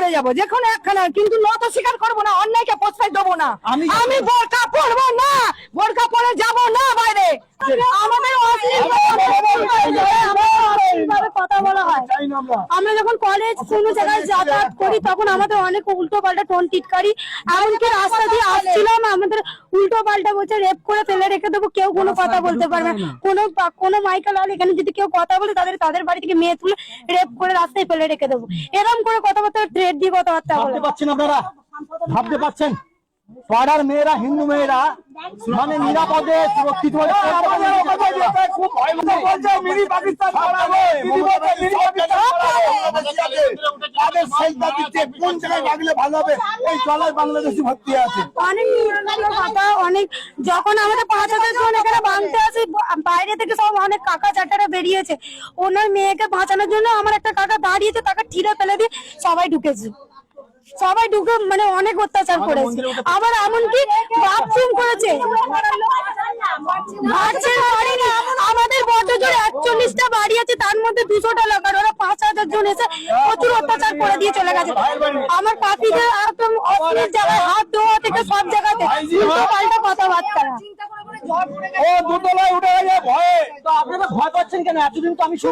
মরে যাবো, যে কোনো একখানা, কিন্তু নত স্বীকার করবো না, অন্যায়কে প্রশ্রয় দেবো না। আমি বোরকা পরবো না, বোরকা পরে যাবো না বাইরে। আমাদের কথা বলা হয়, আমরা যখন কলেজ কোনো জায়গায় যাতায়াত করি তখন আমাদের অনেক উল্টো পাল্টা টোন টিটকারি, এমনকি রাস্তা দিয়ে আসছিলাম আমাদের উল্টো পাল্টা বলছে রেপ করে ফেলে রেখে দেবো, কেউ কোনো কথা বলতে পারবে না। কোনো মাইকা লাল এখানে যদি কেউ কথা বলে তাদের বাড়ি থেকে মেয়ে তুলে রেপ করে রাস্তায় ফেলে রেখে দেবো, এরকম করে কথাবার্তা থ্রেট দিয়ে কথাবার্তা বলে। আপনারা ভাবতে পারছেন পাড়ার মেয়েরা, হিন্দু মেয়েরা মানে নিরাপদে সুরক্ষিত কোন জায়গায় রাখলে ভালো হবে, এই জলায় বাংলাদেশি ভর্তি আছে। অনেক যখন আমাদের 5,000 জন এখানে বাঁধতে আসে, বাইরে থেকে সব অনেক কাকা চাটারা বেরিয়েছে, ওনার মেয়েকে বাঁচানোর জন্য আমার একটা কাকা দাঁড়িয়েছে, তাকে ঠিরে ফেলে দিয়ে সবাই ঢুকেছে, সবাই ঢুকে মানে অনেক অত্যাচার করেছে। আবার এমনকি বাথরুম করেছে, আমাদের বড়জোর 41টা বাড়ি আছে, তার মধ্যে 200টা লোক, আর ওরা 5,000 জন এসে প্রচুর অত্যাচার করে দিয়ে চলে গেছে। আমার কাকিদের একদম অশ্লীল জায়গায় হাত ধোয়া থেকে সব জায়গাতে উল্টো পাল্টা কথাবার্তা। ও দুতলায় উঠে গেছে ভয়ে। তো আপনারা ভয় পাচ্ছেন কেন? এতদিন তো আমি কিছু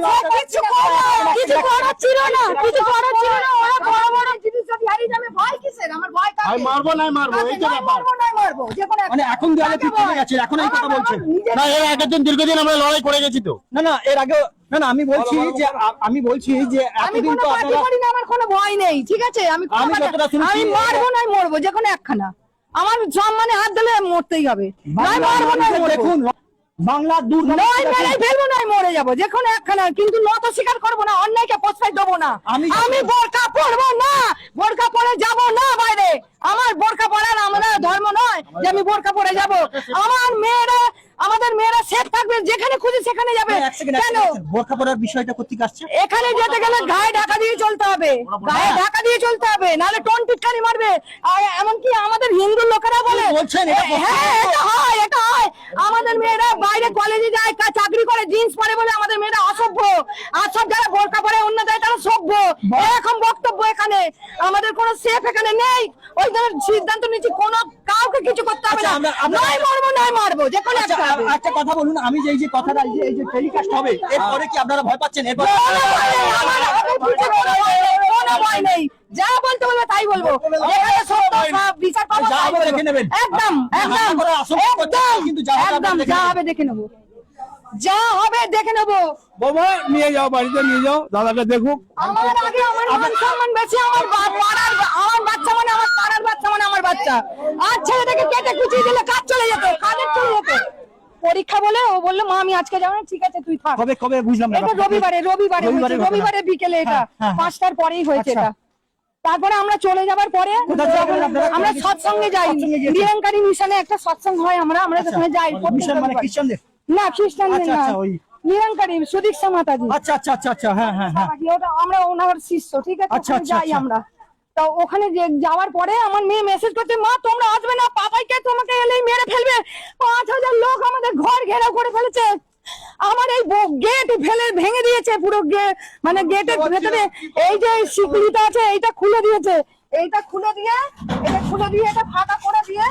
করার ছিল না, কিছু করার ছিল না, ওরা বড় বড় জিনিস যদি হারিয়ে যাবে, ভয় কিসের? আমার ভয় কাকে? ভাই মারবো নাই মারবো, এই যে ব্যাপার। মারবো যে কোনো মানে এখন দেয়ালে পিঠ থেকে গেছে, এখন এই কথা বলছেন না? এর আগের দিন দীর্ঘদিন আমরা লড়াই করে গেছি তো। না না, এর আগে না না, আমি বলছি যে এতদিন তো আপনারা, আমার কোনো ভয় নেই, ঠিক আছে? আমি মারবো নাই মরবো, যে কোনো একখানা, আমার সম্মানে হাত দিলে মরতেই হবে। দেখুন বাংলা দূর ফেলবো নাই মরে যাবো, যে কোনো একখানা, কিন্তু নত স্বীকার করবো না, অন্যায়কে প্রশ্রয় দেবো না। আমি বোরকা পরবো না, বোরকা পরে যাবো না বাইরে। আমার বোরকা পরার আমরা ধর্ম নয় যে আমি বোরকা পরে যাবো। আমাদের মেয়েরা সেফ থাকবে, যেখানে খুঁজে সেখানে যাবে। কেন বোরকা পরার বিষয়টা কোথেকে আসছে? এখানে যেতে গেলে গায়ে ঢাকা দিয়ে চলতে হবে, গায়ে ঢাকা দিয়ে চলতে হবে, নাহলে টোন টিটকারি মারবে। আর এমনকি আমাদের হিন্দু লোকেরা বলে, হ্যাঁ এটা হয়, আমাদের মেয়েরা বাইরে কলেজে যায়, চাকরি করে, জিন্স পরে বলে আমাদের মেয়েরা অসভ্য, আর সব যারা বোরকা পরে অন্য যায় তারা সভ্য, এরকম বক্তব্য। এখানে আমাদের কোনো সেফ এখানে নেই, ওই ধরনের সিদ্ধান্ত নিচ্ছি, কোনো কাউকে কিছু করতে হবে না। নয় মরবো নয় মারবো, যে কোনো একটা কথা বলুন, আমি যে এই যে কথাটা এই যে টেলিকাস্ট হবে, এরপরে কি আপনারা ভয় পাচ্ছেন? এরপর কোনো ভয় নেই, যা বলতে বলবো তাই বলবো, বিচার পাবো, একদম যা হবে দেখে নেবো, যা হবে দেখে নেবো। বাবা নিয়ে যাও, বাড়িতে নিয়ে যাও, দাদাকে দেখুক। আমার আগে আমার মান সম্মান বেশি, আমার বাচ্চা মানে আমার পাড়ার বাচ্চা মানে আমার বাচ্চা। আর ছেলেটাকে কেটে কুচিয়ে দিলে কাজ চলে যেত, কাজের চলে যেত। পরীক্ষা বলে ও বললো মা আমি আজকে যাবো না, ঠিক আছে তুই থাক। কবে বুঝলাম না? এটা রবিবারে বিকেলে, এটা 5টার পরেই হয়েছে এটা। তারপরে আমরা চলে যাবার পরে আমরা সৎসঙ্গে যাই, নিরঙ্কারী মিশনে একটা সৎসঙ্গ হয়, আমরা সেখানে যাই। না খ্রিস্টানদের না, নিরঙ্কারী সুদীক্ষা মাতাজি। আচ্ছা, হ্যাঁ, ওটা আমরা ওনার শিষ্য, ঠিক আছে? যাই আমরা। তো ওখানে যাওয়ার পরে আমার মেয়ে মেসেজ করছে, মা তোমরা আসবে না, পাপাইকে তোমাকে এলেই মেরে ফেলবে। 5,000 লোক আমাদের ঘর ঘেরাও করে ফেলেছে, আমার এই গেট ভেঙে দিয়েছে পুরো, মানে গেটের ভেতরে এই যে শিকলিটা আছে এইটা খুলে দিয়েছে, এটা খুলে দিয়ে এটা ফাঁকা করে দিয়ে,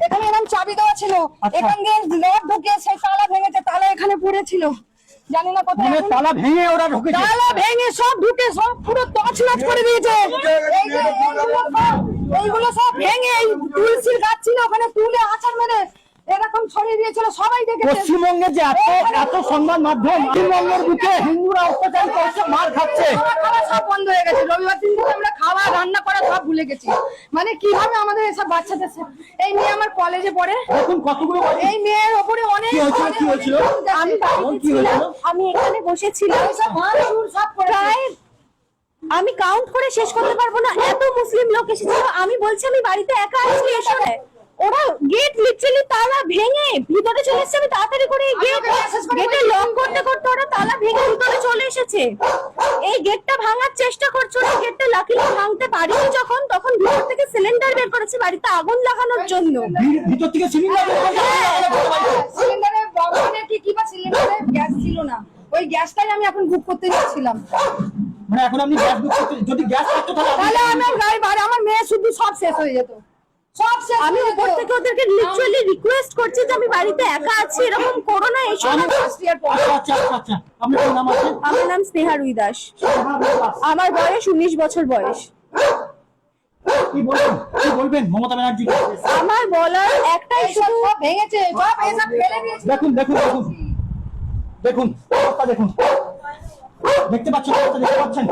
এখানে এরকম চাবি দেওয়া ছিল, এখান দিয়ে লক ঢুকে সেই তালা ভেঙেছে, তালা এখানে পড়েছিল, জানি না কোথায়। তালা ভেঙে ওরা ঢুকেছে, তালা ভেঙে সব ঢুকে সব পুরো তছনছ করে দিয়েছে। এইগুলো সব ভেঙে, এই তুলসীর গাছ ছিল ওখানে তুলে আছাড় মেরে এরকম ছড়িয়ে দিয়েছিল, সবাই দেখেছে। পশ্চিমবঙ্গে যে এত সংবাদ মাধ্যম, পশ্চিমবঙ্গের বুকে হিন্দুরা অত্যাচার করছে, মার খাচ্ছে, খাওয়া সব বন্ধ হয়ে গেছে। রবিবার দিন থেকে আমরা খাওয়া রান্না করা সব ভুলে গেছি। মানে কিভাবে আমাদের এসব বাচ্চাদের, এই মেয়ে আমার কলেজে পড়ে, দেখুন কতগুলো, এই মেয়ের ওপরে অনেক কি হয়েছিল? আমি এখানে বসেছিলাম, প্রায় আমি কাউন্ট করে শেষ করতে পারবো না, এত মুসলিম লোক এসেছিল। আমি বলছি আমি বাড়িতে একা আছি, এসো। ওরা গেট লিটারালি তালা ভেঙে ভিতরে চলে এসেছে। আমি তাড়াতাড়ি করে গেটে লক করতে করতে ওরা তালা ভেঙে ভিতরে চলে এসেছে। এই গেটটা ভাঙার চেষ্টা করছে, ওরা গেটটা লাকিলি ভাঙতে পারিনি যখন, তখন ভিতর থেকে সিলিন্ডার বের করেছে বাড়িতে আগুন লাগানোর জন্য। ভিতর থেকে সিলিন্ডারের বক্সে কি বা সিলিন্ডারে গ্যাস ছিল না, ওই গ্যাসটাই আমি এখন বুক করতে যাচ্ছিলাম। মানে এখন আপনি গ্যাস বুক করতে, যদি গ্যাস থাকতো তাহলে আমার গাড়ি বাড়ি আমার মেয়ে শুধু সব শেষ হয়ে যেত, সব শেষ। আমি উপর থেকে ওদেরকে লিটারালি রিকোয়েস্ট করছি যে আমি বাড়িতে একা আছি, এরকম করো না এই সময়। আচ্ছা আপনার কি নাম আছে? আমার নাম স্নেহা রুই দাস, আমার বয়স 19 বছর বয়স। কি বলবেন মমতা ব্যানার্জি? আমার বলার একটাই, শুধু সব ভেঙেছে, সব এসব ফেলে দিয়েছে। দেখুন অবস্থা দেখুন, দেখতে পাচ্ছেন অবস্থা দেখতে পাচ্ছেন।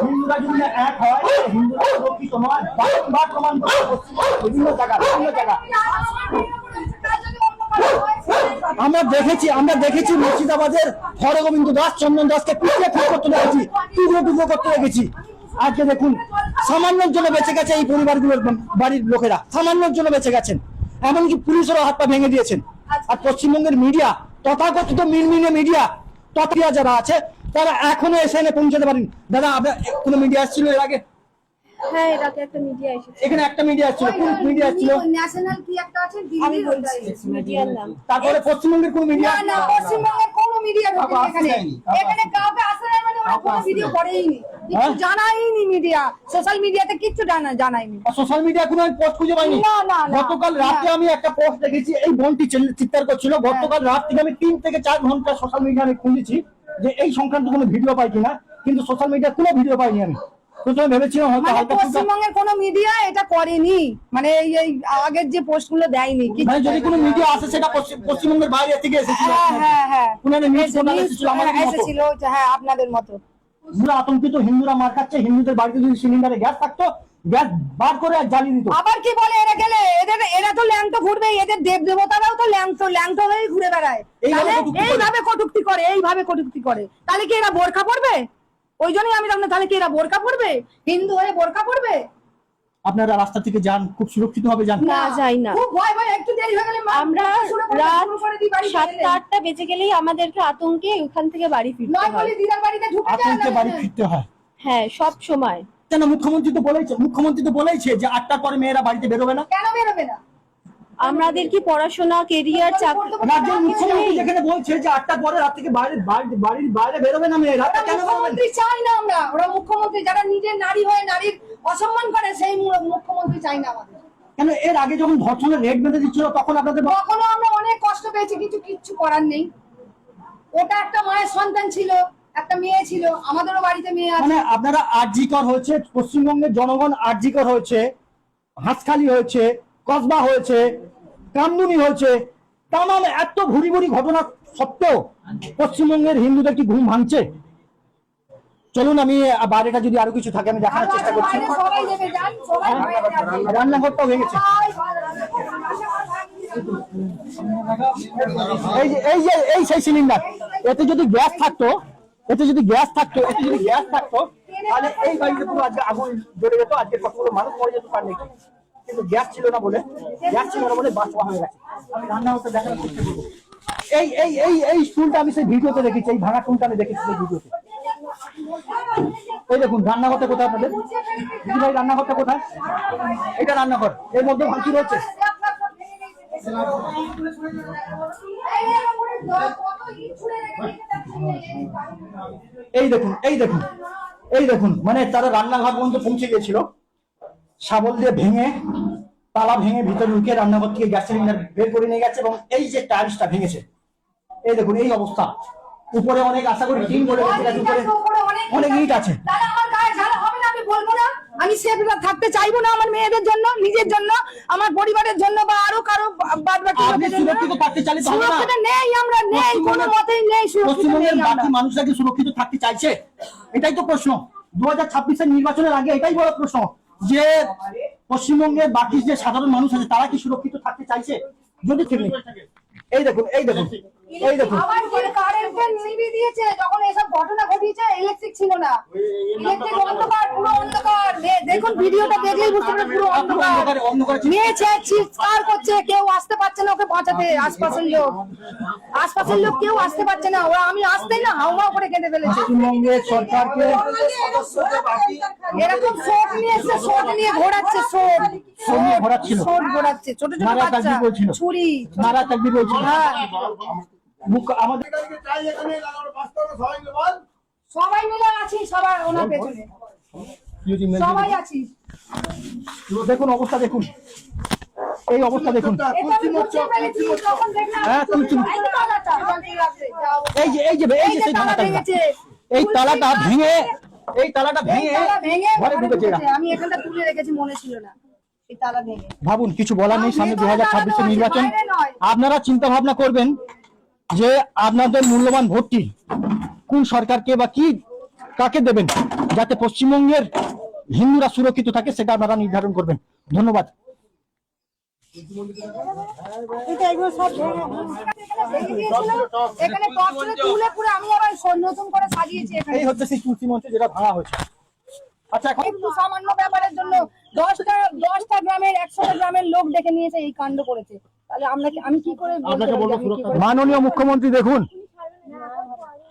হিন্দুরা যদি এক হয়, হিন্দুরা সুরক্ষিত নয়, বারবার প্রমাণ করে বিভিন্ন জায়গা। আমরা দেখেছি মুর্শিদাবাদের হরগোবিন্দ দাস, চন্দন দাসকে পিছিয়ে ঠিক করতে লেগেছি, টুকরো করতে লেগেছি। আজকে দেখুন সামান্যের জন্য বেঁচে গেছে এই পরিবারগুলোর বাড়ির লোকেরা, সামান্যের জন্য বেঁচে গেছেন, এমনকি পুলিশেরও হাত পা ভেঙে দিয়েছেন। আর পশ্চিমবঙ্গের মিডিয়া, তথাকথিত মিনমিনে মিডিয়া, তথা যারা আছে তারা এখনো এসে পৌঁছাতে পারেন। দাদা আপনার কোনো মিডিয়া আসছিল এর আগে? হ্যাঁ, এটাতে একটা মিডিয়া এসেছে। এখানে একটা মিডিয়া আসছিল, কোন মিডিয়া আসছিল? ন্যাশনাল কি একটা আছে, আমি বলছি মিডিয়ার নাম। তারপরে পশ্চিমবঙ্গের কোন মিডিয়া? না পশ্চিমবঙ্গের কোনো মিডিয়া ঢোকেনি এখানে কাউকে আসে না, মানে ওরা কোনো ভিডিও করেইনি, কিছু জানাইনি, মিডিয়া সোশ্যাল মিডিয়াতে কিছু জানাইনি। সোশ্যাল মিডিয়া কোনো পোস্ট খুঁজে পাইনি। না। গতকাল রাতে আমি একটা পোস্ট দেখেছি, এই বোনটি চিৎকার করছিল। গতকাল রাত থেকে আমি 3 থেকে 4 ঘন্টা সোশ্যাল মিডিয়া আমি খুঁজেছি যে এই সংক্রান্ত কোনো ভিডিও পাই কিনা, কিন্তু সোশ্যাল মিডিয়া কোনো ভিডিও পাইনি। আমি প্রথমে ভেবেছিলাম হয়তো পশ্চিমবঙ্গের কোনো মিডিয়া এটা করেনি, মানে এই আগের যে পোস্ট গুলো দেয়নি। মানে যদি কোনো মিডিয়া আসে সেটা পশ্চিমবঙ্গের বাইরে থেকে এসেছিল। হ্যাঁ কোনো নিউজ পোর্টাল এসেছিল আমাদের মতো। এসেছিল, হ্যাঁ আপনাদের মতো। পুরো আতঙ্কিত, হিন্দুরা মার খাচ্ছে। হিন্দুদের বাড়িতে যদি সিলিন্ডারে গ্যাস থাকতো, গ্যাস বার করে জ্বালিয়ে দিত। আবার কি বলে এরা গেলে, এরা তো ল্যাংটো ঘুরবে, এদের দেব দেবতারাও তো ল্যাংটো হয়ে ঘুরে বেড়ায়। এইভাবে কটূক্তি করে তাহলে কি এরা বোরকা পরবে? ওই জন্যই আমি জানি, তাহলে কি এরা বোরকা পরবে? হিন্দু হয়ে বোরকা পরবে? আপনারা রাস্তা থেকে যান, খুব সুরক্ষিত ভাবে যান। না যাই না, খুব ভয় একটু দেরি হয়ে গেলে আমরা রাত 7-8টা বেজে গেলেই আমাদেরকে আতঙ্কে ওখান থেকে বাড়ি ফিরতে নয় হয়। বলে দিদার বাড়িতে ঢুকে যায় আতঙ্কে বাড়ি ফিরতে হয়। হ্যাঁ, সব সময়। কেন? মুখ্যমন্ত্রী তো বলেছে যে 8টার পরে মেয়েরা বাড়িতে বেরোবে না। কেন বেরোবে না? আমাদের কি পড়াশোনা, কেরিয়ার, চাকরি? রাজ্যের মুখ্যমন্ত্রী যেখানে বলছে যে 8টার পরে রাত থেকে বাড়ির বাইরে বেরোবে না মেয়েরা, কেন মুখ্যমন্ত্রী চাই না আমরা? ওরা মুখ্যমন্ত্রী যারা নিজের নারী হয়ে নারীর অসম্মান করে, সেই মুখ্যমন্ত্রী চাই না আমাদের। কেন? এর আগে যখন ধর্ষণের রেট বেঁধে দিচ্ছিল তখন আপনাদের তখনও আমরা অনেক কষ্ট পেয়েছি, কিচ্ছু করার নেই। ওটা একটা মায়ের সন্তান ছিল, একটা মেয়ে ছিল, আমাদেরও বাড়িতে মেয়ে আছে। মানে আপনারা আরজিকর হয়েছে, পশ্চিমবঙ্গের জনগণ আরজিকর হয়েছে, হাঁসখালি হয়েছে, কসবা হয়েছে, কামদুনি হয়েছে, তামাম এত ভুরি ঘটনা সত্ত্বেও পশ্চিমবঙ্গের হিন্দুদের কি ঘুম ভাঙছে? চলুন আমি বাইরেটা যদি আরো কিছু থাকে আমি দেখানোর চেষ্টা করছি। সবাই নেবে যান, সবাই বাইরে যান। রান্নাঘরটাও ভেঙেছে। এই সেই সিলিন্ডার, এতে যদি গ্যাস থাকতো তাহলে এই বাড়িতে পুরো আজকে আগুন জ্বলে যেত, আজকে কতগুলো মানুষ মরে যেত তার নেই। কিন্তু গ্যাস ছিল না বলে বাষ্প হয়ে গেছে। আমি রান্নাঘরটা দেখানোর চেষ্টা করবো। এই স্টুলটা আমি সেই ভিডিওতে দেখেছি, এই ভাঙা টুলটা আমি দেখেছি সেই ভিডিওতে। এই দেখুন রান্নাঘরটা কোথায় আপনাদের? দিদি ভাই রান্নাঘরটা কোথায়? এটা রান্নাঘর, এর মধ্যে ভাঙচুর হচ্ছে। এই দেখুন মানে তারা রান্নাঘর পর্যন্ত পৌঁছে গেছিল, শাবল দিয়ে ভেঙে, তালা ভেঙে ভিতরে ঢুকে রান্নাঘর থেকে গ্যাস সিলিন্ডার বের করে নিয়ে গেছে। এবং এই যে টাইলসটা ভেঙেছে, এই দেখুন এই অবস্থা। উপরে অনেক আশা করি টিন বলে উপরে অনেক ইট আছে। আমি বলবো না, আমি সেফ থাকতে চাইবো না আমার মেয়েদের জন্য, নিজের জন্য, আমার পরিবারের জন্য, বা আরো কারো বাদ বাকি সুরক্ষিত থাকতে চাইলে তো হবে না। সুরক্ষিত নেই, আমরা নেই, কোনো মতেই নেই। পশ্চিমবঙ্গের বাকি মানুষরা কি সুরক্ষিত থাকতে চাইছে? এটাই তো প্রশ্ন। 2026-এর নির্বাচনের আগে এটাই বড় প্রশ্ন যে পশ্চিমবঙ্গের বাকি যে সাধারণ মানুষ আছে তারা কি সুরক্ষিত থাকতে চাইছে? যদি ঠিক নেই। এই দেখুন আবার কি কারেন্টটা নিভিয়ে দিয়েছে যখন এসব ঘটনা ঘটিয়েছে, ইলেকট্রিক ছিল না, ইলেকট্রিক অন্ধকার, পুরো অন্ধকার। দেখুন ভিডিওটা দেখলেই বুঝতে পারবেন পুরো অন্ধকার। মেয়ে চিৎকার করছে, কেউ আসতে পারছে না ওকে বাঁচাতে। আশপাশের লোক কেউ আসতে পারছে না। ওরা আমি আসতেই না হাওয়া করে কেঁদে ফেলেছে। পশ্চিমবঙ্গের সরকারকে এরকম শোট নিয়ে এসে শোট নিয়ে ঘোরাচ্ছে, শোট ঘোরাচ্ছে, ছোট বাচ্চা ছুরি। নারা তাকবীর বলছিল। হ্যাঁ আমাদের সবাই মিলে আছি, সবাই ওনার পেছনে সবাই আছি। দেখুন অবস্থা, দেখুন এই অবস্থা দেখুন। এটা আমি বুঝতে পেরেছি যখন দেখলাম হ্যাঁ, তুলছি। এই তো তালাটা। এই যে সেই তালা তালাটা, ভেঙেছে। এই তালাটা ভেঙে, এই তালাটা এই ভেঙে তালা ভেঙে ঘরে ঢুকেছে এরা। আমি এখানটা তুলে রেখেছি, মনে ছিল না এই তালা ভেঙে। ভাবুন, কিছু বলার নেই, সামনে ভেতরে 2026 তালা নির্বাচন। বাইরে নয়। আপনারা চিন্তা ভাবনা করবেন যে আপনাদের মূল্যবান ভোটটি কোন সরকারকে বা কি কাকে দেবেন, যাতে পশ্চিমবঙ্গের হিন্দুরা সুরক্ষিত থাকে, সেটা আপনারা নির্ধারণ করবেন। ধন্যবাদ। এখানে পথগুলো তুলে পুরো আমি আবার নতুন করে সাজিয়েছি এখানে। এই হচ্ছে সেই তুলসী মঞ্চ যেটা ভাঙা হয়েছে। আচ্ছা, এখন একটু সামান্য ব্যাপারের জন্য 10টা গ্রামের 100টা গ্রামের লোক ডেকে নিয়েছে, এই কাণ্ড করেছে। তাহলে আমি কি করে বলতে পারি আমি কি করে? মাননীয় মুখ্যমন্ত্রী দেখুন,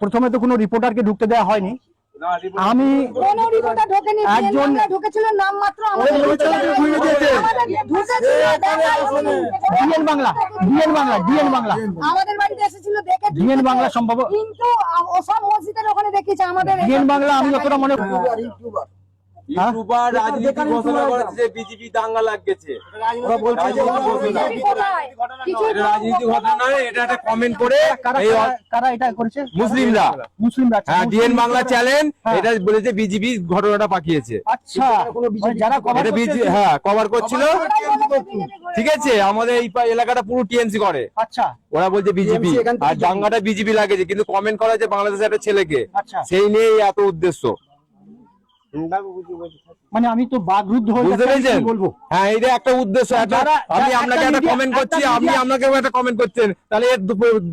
প্রথমে তো কোনো রিপোর্টারকে ঢুকতে দেওয়া হয়নি। আমি কোন রিপোর্টার ঢোকেনি, একজন- ঢুকেছিল নাম মাত্র আমাদের ঢুকেছিল, ডিএন বাংলা আমাদের বাড়িতে এসেছিল দেখে ডিএন বাংলা সম্ভব, কিন্তু সব মসজিদের ওখানে দেখিয়েছে আমাদের ডিএন বাংলা আমি যতটা মনে ইউটিউবার রাজনীতি ঘোষণা করেছে যে বিজেপি দাঙ্গা লাগছে। এটা রাজনীতি ঘটনা নয়, এটা একটা কমেন্ট করে কারা এটা করেছে? মুসলিমরা। হ্যাঁ, ডিএন বাংলা চ্যানেল হ্যাঁ। এটা বলেছে বিজেপি ঘটনাটা পাকিয়েছে। আচ্ছা, যারা cover এটা করছে- হ্যাঁ কভার করছিল। ঠিক আছে, আমাদের এই এলাকাটা পুরো টিএমসি করে। আচ্ছা, ওরা বলছে বিজেপি, আর দাঙ্গাটা বিজেপি লাগেছে, কিন্তু কমেন্ট করা হয়েছে বাংলাদেশের একটা ছেলেকে। আচ্ছা। সেই নিয়েই এত উদ্দেশ্য, মানে আমি তো বাগরুদ্ধ হয়ে বুঝতে যাচ্ছি, পেরেছেন? কি বলবো? হ্যাঁ, এটা একটা উদ্দেশ্য। আমি আপনাকে একটা কমেন্ট করছি, আপনি আমাকেও একটা কমেন্ট করছেন, তাহলে এর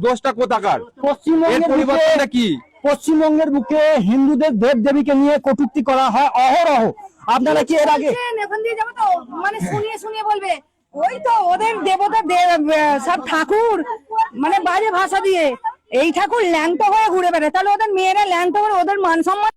দোষটা কোথাকার? এর পশ্চিমবঙ্গের পরিবর্তনটা বুকে কি? পশ্চিমবঙ্গের বুকে হিন্দুদের দেব দেবীকে নিয়ে কটূক্তি করা হয় অহরহ। আপনারা কি এর আগে এখন দিয়ে যাবো তো, মানে শুনিয়ে শুনিয়ে বলবে ওই তো ওদের দেবতা সব ঠাকুর, মানে বাজে ভাষা দিয়ে এই ঠাকুর ল্যাংটো হয়ে ঘুরে বেড়ায়, তাহলে ওদের মেয়েরা ল্যাংটো হয়ে ওদের মান সম্মান